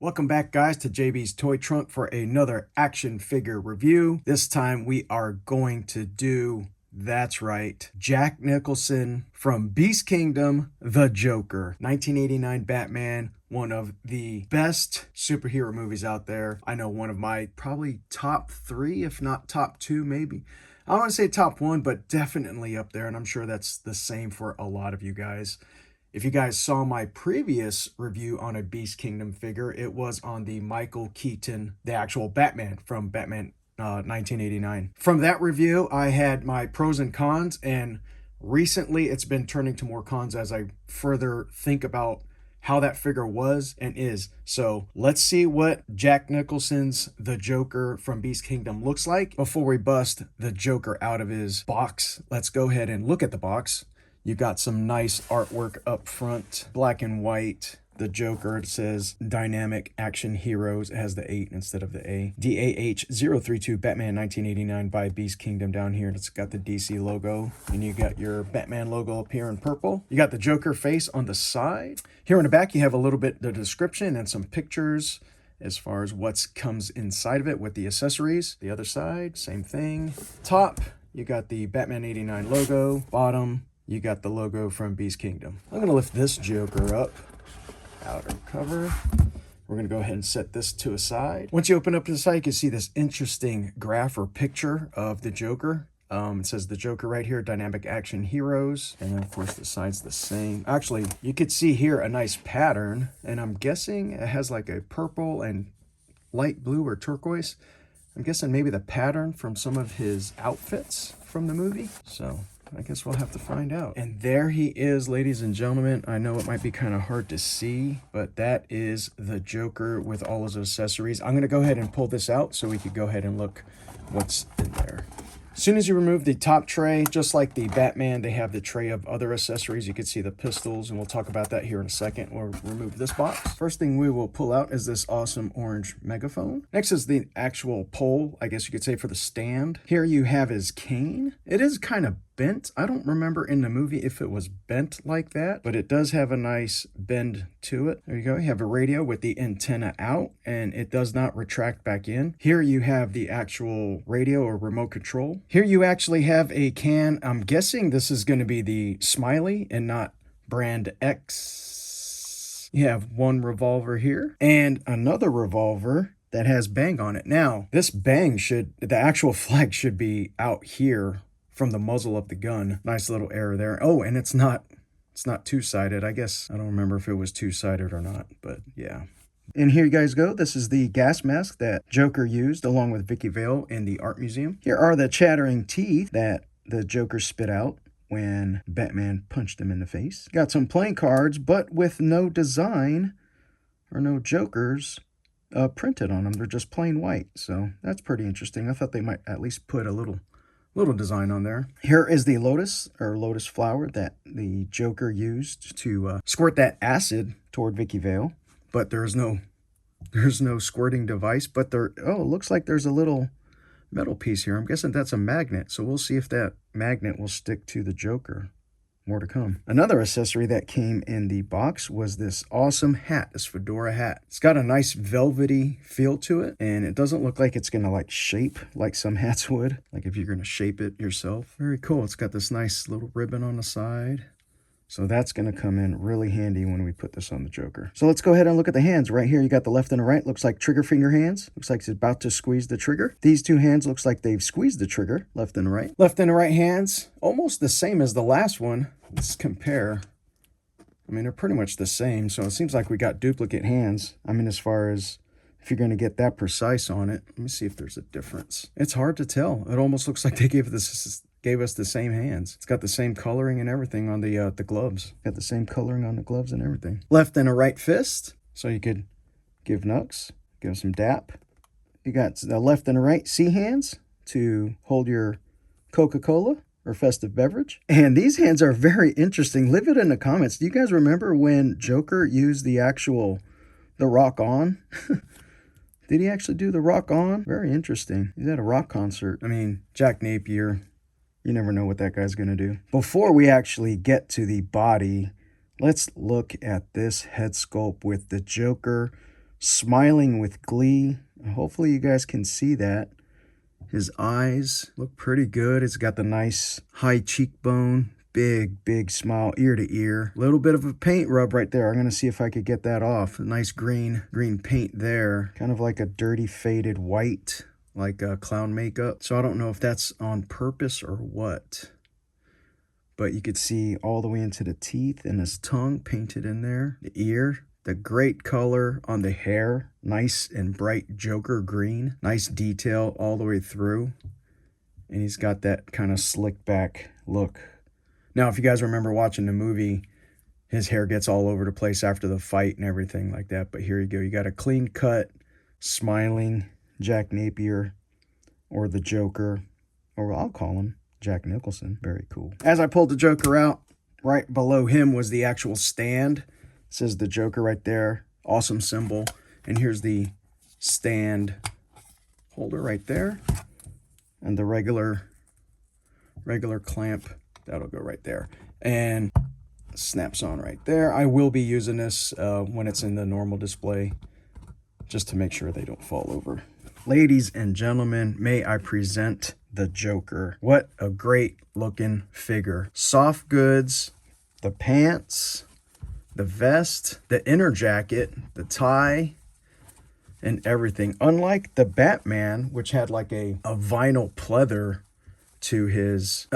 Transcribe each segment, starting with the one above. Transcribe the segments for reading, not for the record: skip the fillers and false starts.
Welcome back, guys, to JB's Toy Trunk for another action figure review. This time we are going to do, that's right, Jack Nicholson from Beast Kingdom, The Joker. 1989 Batman, one of the best superhero movies out there. I know one of my probably top three, if not top two, maybe. I don't want to say top one, but definitely up there, and I'm sure that's the same for a lot of you guys. If you guys saw my previous review on a Beast Kingdom figure, it was on the Michael Keaton, the actual Batman from Batman 1989. From that review, I had my pros and cons, and recently it's been turning to more cons as I further think about how that figure was and is. So let's see what Jack Nicholson's The Joker from Beast Kingdom looks like. Before we bust the Joker out of his box, let's go ahead and look at the box. You got some nice artwork up front, black and white. The Joker, it says Dynamic Action Heroes. It has the 8 instead of the A. DAH032 Batman 1989 by Beast Kingdom down here. It's got the DC logo. And you got your Batman logo up here in purple. You got the Joker face on the side. Here in the back, you have a little bit the description and some pictures as far as what comes inside of it with the accessories. The other side, same thing. Top, you got the Batman 89 logo. Bottom, you got the logo from Beast Kingdom. I'm going to lift this Joker up. Outer cover. We're going to go ahead and set this to a side. Once you open up the side, you can see this interesting graph or picture of the Joker. It says the Joker right here, Dynamic Action Heroes. And then, of course, the side's the same. Actually, you could see here a nice pattern. And I'm guessing it has like a purple and light blue or turquoise. I'm guessing maybe the pattern from some of his outfits from the movie. So I guess we'll have to find out. And there he is, ladies and gentlemen. I know it might be kind of hard to see, but that is the Joker with all his accessories. I'm going to go ahead and pull this out so we could go ahead and look what's in there. As soon as you remove the top tray, just like the Batman, they have the tray of other accessories. You can see the pistols, and we'll talk about that here in a second. We'll remove this box. First thing we will pull out is this awesome orange megaphone. Next is the actual pole, I guess you could say, for the stand. Here you have his cane. It is kind of bent. I don't remember in the movie if it was bent like that, but it does have a nice bend to it. There you go. You have a radio with the antenna out, and it does not retract back in. Here you have the actual radio or remote control. Here you actually have a can. I'm guessing this is going to be the Smiley and not brand X. You have one revolver here and another revolver that has bang on it. Now, this bang the actual flag should be out here from the muzzle of the gun. Nice little error there. Oh, and it's not two-sided. I guess I don't remember if it was two-sided or not, but yeah. And here you guys go. This is the gas mask that Joker used along with Vicky Vale in the art museum. Here are the chattering teeth that the Joker spit out when Batman punched him in the face. Got some playing cards, but with no design or no Jokers printed on them. They're just plain white. So that's pretty interesting. I thought they might at least put a little design on there. Here is the lotus flower that the Joker used to squirt that acid toward Vicky Vale. But there's no squirting device. But it looks like there's a little metal piece here. I'm guessing that's a magnet. So we'll see if that magnet will stick to the Joker. More to come. Another accessory that came in the box was this awesome hat, this fedora hat. It's got a nice velvety feel to it, and it doesn't look like it's gonna like shape like some hats would, like if you're gonna shape it yourself. Very cool. It's got this nice little ribbon on the side. So that's going to come in really handy when we put this on the Joker. So let's go ahead and look at the hands. Right here, you got the left and the right. Looks like trigger finger hands. Looks like it's about to squeeze the trigger. These two hands looks like they've squeezed the trigger, left and right. Left and right hands, almost the same as the last one. Let's compare. I mean, they're pretty much the same. So it seems like we got duplicate hands. I mean, as far as if you're going to get that precise on it. Let me see if there's a difference. It's hard to tell. It almost looks like they gave us the same hands. It's got the same coloring and everything on the gloves. Got the same coloring on the gloves and everything. Left and a right fist, so you could give knucks, give some dap. You got the left and a right C hands to hold your Coca-Cola or festive beverage. And these hands are very interesting. Leave it in the comments. Do you guys remember when Joker used the rock on? Did he actually do the rock on? Very interesting. He's at a rock concert. I mean, Jack Napier, you never know what that guy's going to do. Before we actually get to the body, let's look at this head sculpt with the Joker smiling with glee. Hopefully you guys can see that. His eyes look pretty good. It's got the nice high cheekbone, big smile, ear to ear. A little bit of a paint rub right there. I'm gonna see if I could get that off. A nice green paint there. Kind of like a dirty faded white, like clown makeup. So I don't know if that's on purpose or what. But you could see all the way into the teeth and his tongue painted in there. The ear, the great color on the hair. Nice and bright Joker green. Nice detail all the way through. And he's got that kind of slick back look. Now, if you guys remember watching the movie, his hair gets all over the place after the fight and everything like that. But here you go. You got a clean cut, smiling Jack Napier, or the Joker, or I'll call him Jack Nicholson. Very cool. As I pulled the Joker out, right below him was the actual stand. It says the Joker right there. Awesome symbol. And here's the stand holder right there. And the regular clamp, that'll go right there. And snaps on right there. I will be using this when it's in the normal display, just to make sure they don't fall over. Ladies and gentlemen, may I present the Joker. What a great looking figure. Soft goods, the pants, the vest, the inner jacket, the tie, and everything. Unlike the Batman, which had like a vinyl pleather to his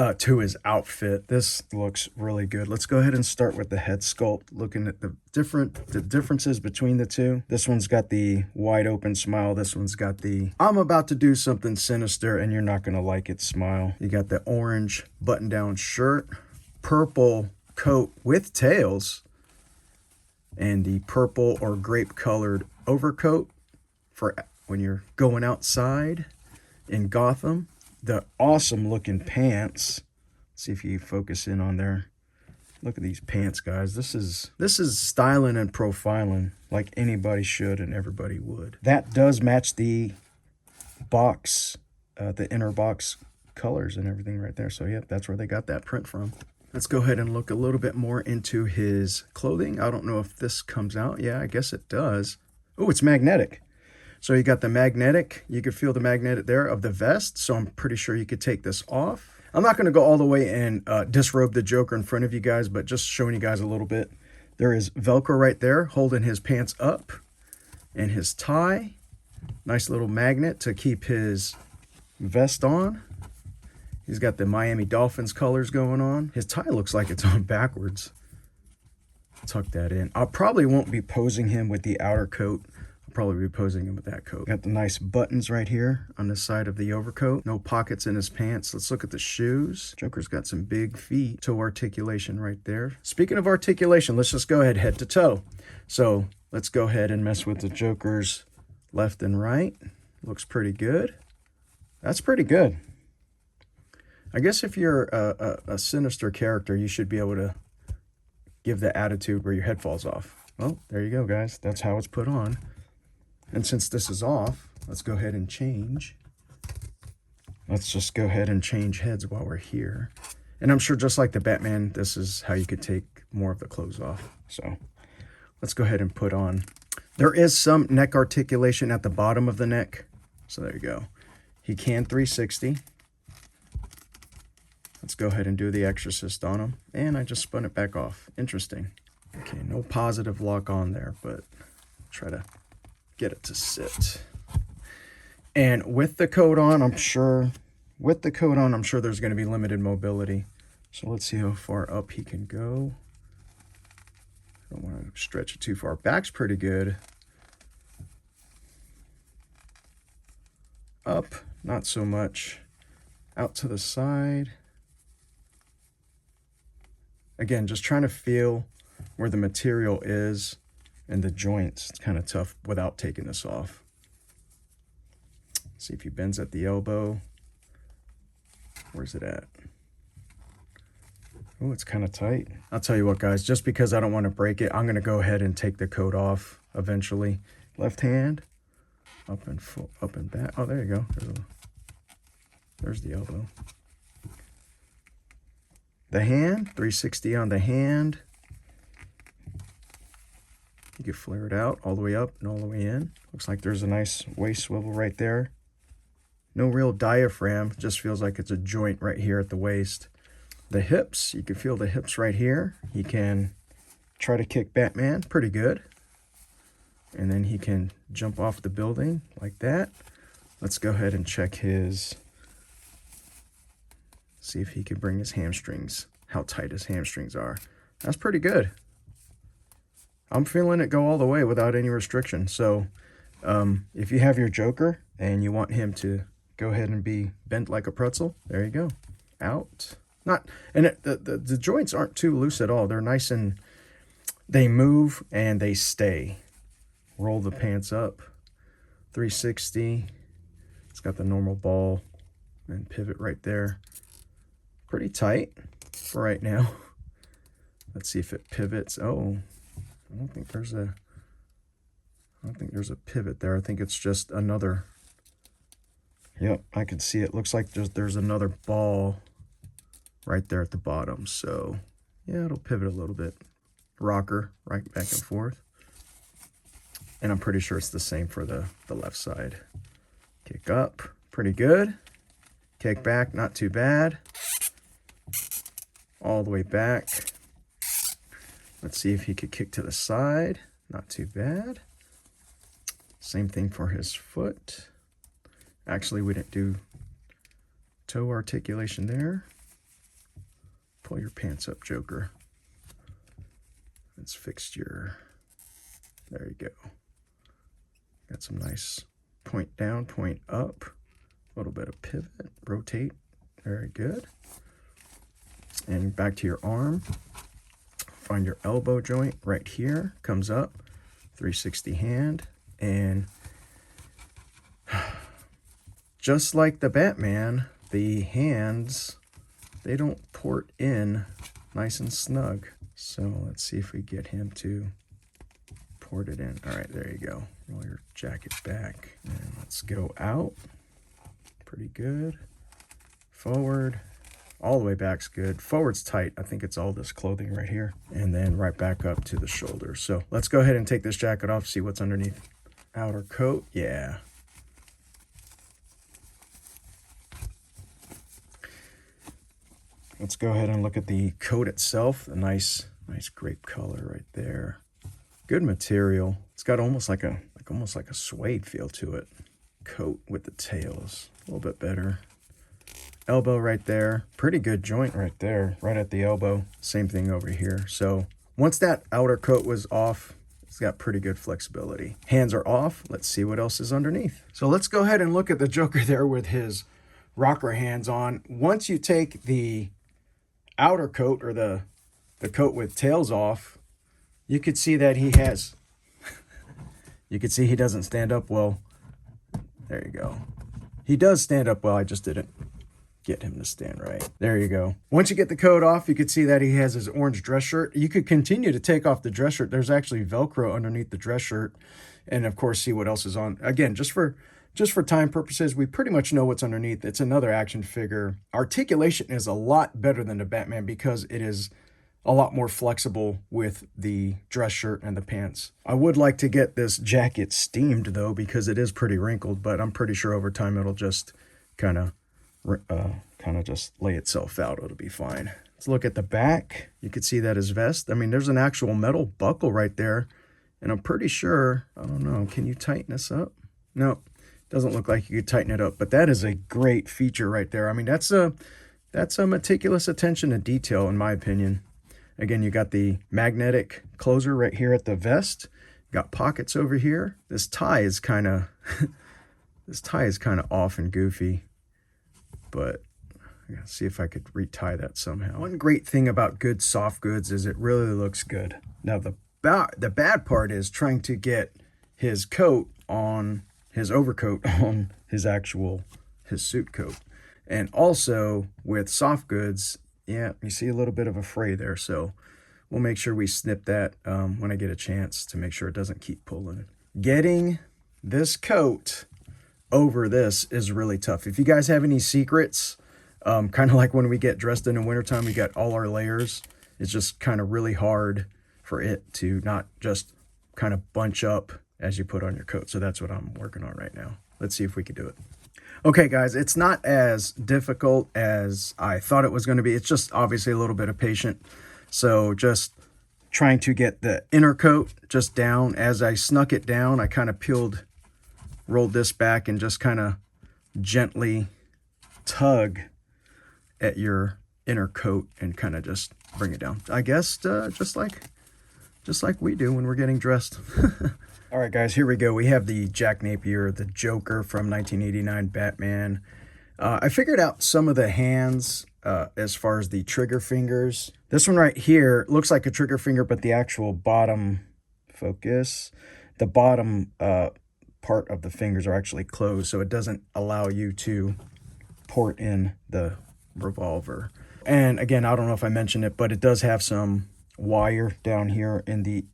outfit, this looks really good. Let's go ahead and start with the head sculpt, looking at the differences between the two. This one's got the wide open smile. This one's got the I'm about to do something sinister and you're not gonna like it smile. You got the orange button down shirt, purple coat with tails, and the purple or grape colored overcoat for when you're going outside in Gotham. The awesome looking pants. Let's see if you focus in on there. Look at these pants, guys. This is styling and profiling like anybody should and everybody would. That does match the box, the inner box colors and everything right there. So yeah, that's where they got that print from. Let's go ahead and look a little bit more into his clothing. I don't know if this comes out. Yeah, I guess it does. Oh, it's magnetic. So you got the magnetic, you could feel the magnet there of the vest. So I'm pretty sure you could take this off. I'm not going to go all the way and disrobe the Joker in front of you guys, but just showing you guys a little bit. There is Velcro right there holding his pants up and his tie. Nice little magnet to keep his vest on. He's got the Miami Dolphins colors going on. His tie looks like it's on backwards. Tuck that in. I probably won't be posing him with the outer coat. Probably be posing him with that coat. Got the nice buttons right here on the side of the overcoat. No pockets in his pants. Let's look at the shoes. Joker's got some big feet. Toe articulation right there. Speaking of articulation, let's just go ahead head to toe. So let's go ahead and mess with the Joker's left and right. Looks pretty good. That's pretty good. I guess if you're a sinister character, you should be able to give the attitude where your head falls off. Well, there you go, guys. That's how it's put on. And since this is off, let's go ahead and change. Let's just go ahead and change heads while we're here. And I'm sure just like the Batman, this is how you could take more of the clothes off. So let's go ahead and put on. There is some neck articulation at the bottom of the neck. So there you go. He can 360. Let's go ahead and do the Exorcist on him. And I just spun it back off. Interesting. Okay, no positive lock on there, but try to get it to sit. And with the coat on, I'm sure there's going to be limited mobility. So let's see how far up he can go. Don't want to stretch it too far. Back's pretty good. Up, not so much. Out to the side. Again, just trying to feel where the material is and the joints. It's kind of tough without taking this off. See if he bends at the elbow. Where's it at? Oh, it's kind of tight. I'll tell you what, guys, just because I don't want to break it, I'm going to go ahead and take the coat off eventually. Left hand, up and back. Oh, there you go. There's the elbow. The hand, 360 on the hand. You can flare it out all the way up and all the way in. Looks like there's a nice waist swivel right there. No real diaphragm, just feels like it's a joint right here at the waist. The hips, you can feel the hips right here. He can try to kick Batman pretty good. And then he can jump off the building like that. Let's go ahead and check his, see if he can bring his hamstrings, how tight his hamstrings are. That's pretty good. I'm feeling it go all the way without any restriction. So if you have your Joker and you want him to go ahead and be bent like a pretzel, there you go. Out. The joints aren't too loose at all. They're nice and they move and they stay. Roll the pants up. 360. It's got the normal ball and pivot right there. Pretty tight for right now. Let's see if it pivots. Oh, I don't think there's a pivot there. I think it's just another. Yep, I can see it. Looks like there's another ball right there at the bottom. So yeah, it'll pivot a little bit. Rocker right back and forth. And I'm pretty sure it's the same for the left side. Kick up, pretty good. Kick back, not too bad. All the way back. Let's see if he could kick to the side. Not too bad. Same thing for his foot. Actually, we didn't do toe articulation there. Pull your pants up, Joker. Let's fix your, there you go. Got some nice point down, point up. A little bit of pivot, rotate. Very good. And back to your arm. Find your elbow joint right here. Comes up. 360 hand. And just like the Batman, the hands, they don't port in nice and snug. So let's see if we get him to port it in. All right, there you go. Roll your jacket back. And let's go out. Pretty good. Forward. All the way back's good. Forward's tight. I think it's all this clothing right here. And then right back up to the shoulders. So let's go ahead and take this jacket off, see what's underneath. Outer coat. Yeah. Let's go ahead and look at the coat itself. A nice grape color right there. Good material. It's got almost like a suede feel to it. Coat with the tails. A little bit better. Elbow right there. Pretty good joint right there. Right at the elbow. Same thing over here. So once that outer coat was off, it's got pretty good flexibility. Hands are off. Let's see what else is underneath. So let's go ahead and look at the Joker there with his rocker hands on. Once you take the outer coat or the coat with tails off, you could see that he has, you could see he doesn't stand up well. There you go. He does stand up well. I just didn't get him to stand right. There you go. Once you get the coat off, you could see that he has his orange dress shirt. You could continue to take off the dress shirt. There's actually Velcro underneath the dress shirt. And of course, see what else is on. Again, just for time purposes, we pretty much know what's underneath. It's another action figure. Articulation is a lot better than the Batman because it is a lot more flexible with the dress shirt and the pants. I would like to get this jacket steamed though, because it is pretty wrinkled, but I'm pretty sure over time it'll just kind of just lay itself out. It'll be fine. Let's look at the back. You can see that his vest. I mean, there's an actual metal buckle right there. And I'm pretty sure, I don't know, can you tighten this up? No, doesn't look like you could tighten it up, but that is a great feature right there. I mean, that's a meticulous attention to detail in my opinion. Again, you got the magnetic closer right here at the vest. Got pockets over here. This tie is kind of off and goofy, but I'm gonna see if I could retie that somehow. One great thing about good soft goods is it really looks good. Now the bad part is trying to get his coat on his overcoat on his suit coat. And also with soft goods, yeah, you see a little bit of a fray there, so we'll make sure we snip that when I get a chance to make sure it doesn't keep pulling. Getting this coat over this is really tough. If you guys have any secrets, kind of like when we get dressed in the wintertime, we got all our layers. It's just kind of really hard for it to not just kind of bunch up as you put on your coat. So that's what I'm working on right now. Let's see if we can do it. Okay, guys, it's not as difficult as I thought it was going to be. It's just obviously a little bit of patience. So just trying to get the inner coat just down. As I snuck it down, I kind of rolled this back and just kind of gently tug at your inner coat and kind of just bring it down. I guess just like we do when we're getting dressed. All right, guys, here we go. We have the Jack Napier, the Joker from 1989 Batman. I figured out some of the hands as far as the trigger fingers. This one right here looks like a trigger finger, but the actual bottom the bottom part of the fingers are actually closed, so it doesn't allow you to port in the revolver. And again, I don't know if I mentioned it, but it does have some wire down here in the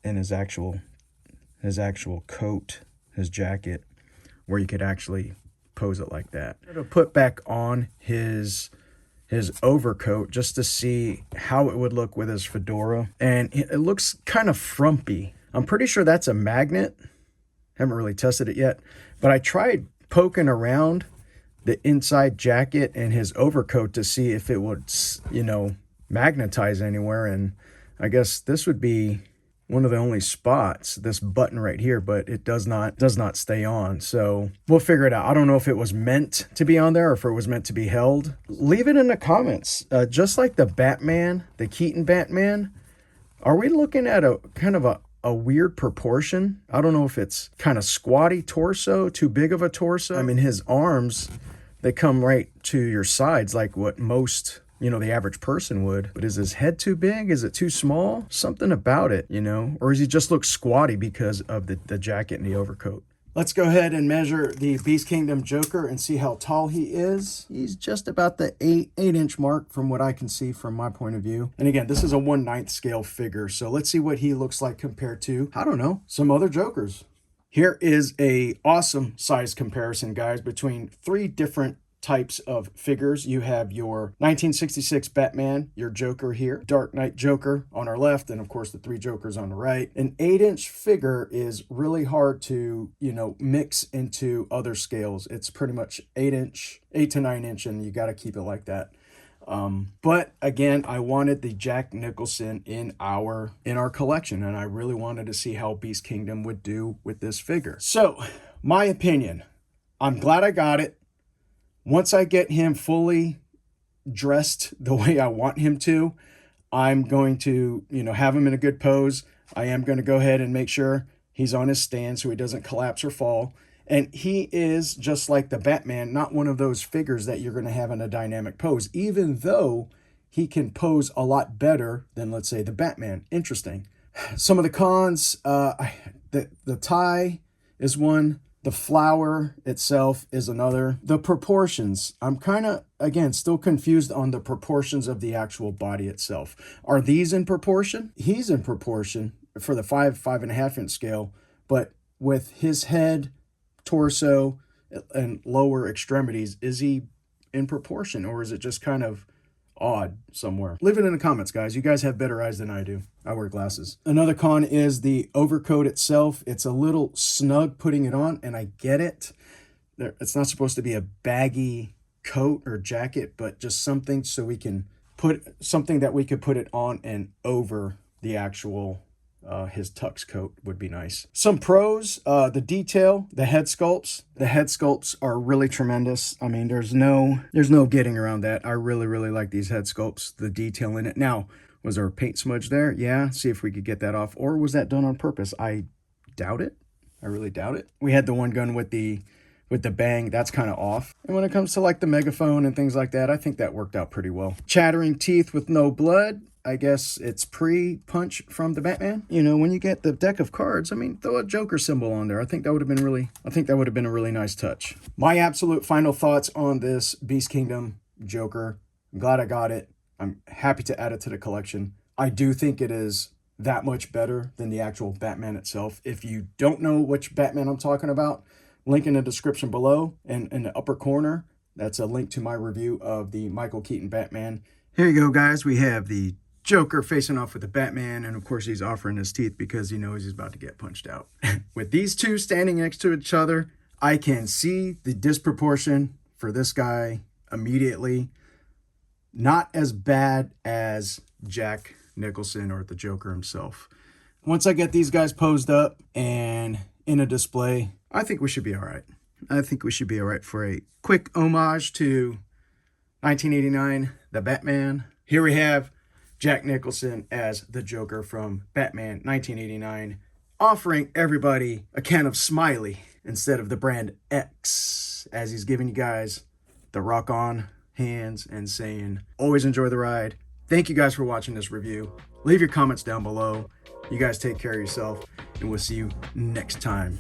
in his actual coat, his jacket, where you could actually pose it like that. I'm gonna put back on his overcoat just to see how it would look with his fedora, and it looks kind of frumpy. I'm pretty sure that's a magnet. Haven't really tested it yet, but I tried poking around the inside jacket and his overcoat to see if it would, magnetize anywhere, and I guess this would be one of the only spots, this button right here, but it does not stay on. So we'll figure it out. I don't know if it was meant to be on there or if it was meant to be held. Leave it in the comments. Just like the Batman, the Keaton Batman, are we looking at a kind of a weird proportion? I don't know if it's kind of squatty torso, too big of a torso. I mean, his arms, they come right to your sides like what most, the average person would. But is his head too big? Is it too small? Something about it, or does he just look squatty because of the jacket and the overcoat? Let's go ahead and measure the Beast Kingdom Joker and see how tall he is. He's just about the 8-inch mark from what I can see from my point of view. And again, this is a 1/9 scale figure. So let's see what he looks like compared to, I don't know, some other Jokers. Here is a awesome size comparison, guys, between 3 different types of figures. You have your 1966 Batman, your Joker here, Dark Knight Joker on our left, and of course the 3 Jokers on the right. An 8-inch figure is really hard to, mix into other scales. It's pretty much 8 to 9 inch, and you got to keep it like that. But again, I wanted the Jack Nicholson in our collection, and I really wanted to see how Beast Kingdom would do with this figure. So, my opinion, I'm glad I got it. Once I get him fully dressed the way I want him to, I'm going to, have him in a good pose. I am going to go ahead and make sure he's on his stand so he doesn't collapse or fall. And he is, just like the Batman, not one of those figures that you're going to have in a dynamic pose, even though he can pose a lot better than, let's say, the Batman. Interesting. Some of the cons, the tie is one. The flower itself is another. The proportions, I'm kind of, again, still confused on the proportions of the actual body itself. Are these in proportion? He's in proportion for the 5.5 inch scale, but with his head, torso, and lower extremities, is he in proportion, or is it just kind of odd somewhere? Leave it in the comments, guys. You guys have better eyes than I do. I wear glasses. Another con is the overcoat itself. It's a little snug putting it on, and I get it. It's not supposed to be a baggy coat or jacket, but just something so we can put something that we could put it on and over the actual his tux coat would be nice. Some pros, the detail, the head sculpts. The head sculpts are really tremendous. I mean, there's no getting around that. I really, really like these head sculpts, the detail in it. Now, was there a paint smudge there? Yeah, see if we could get that off. Or was that done on purpose? I doubt it. I really doubt it. We had the one gun with the bang, that's kind of off. And when it comes to like the megaphone and things like that, I think that worked out pretty well. Chattering teeth with no blood. I guess it's pre-punch from the Batman. When you get the deck of cards, I mean, throw a Joker symbol on there. I think that would have been a really nice touch. My absolute final thoughts on this Beast Kingdom Joker. I'm glad I got it. I'm happy to add it to the collection. I do think it is that much better than the actual Batman itself. If you don't know which Batman I'm talking about, link in the description below, and in the upper corner, that's a link to my review of the Michael Keaton Batman. Here you go, guys. We have the Joker facing off with the Batman, and of course he's offering his teeth because he knows he's about to get punched out. With these two standing next to each other, I can see the disproportion for this guy immediately. Not as bad as Jack Nicholson or the Joker himself. Once I get these guys posed up and in a display, I think we should be all right. I think we should be all right for a quick homage to 1989, The Batman. Here we have Jack Nicholson as the Joker from Batman 1989, offering everybody a can of Smiley instead of the brand X, as he's giving you guys the rock on hands and saying, always enjoy the ride. Thank you guys for watching this review. Leave your comments down below. You guys take care of yourself, and we'll see you next time.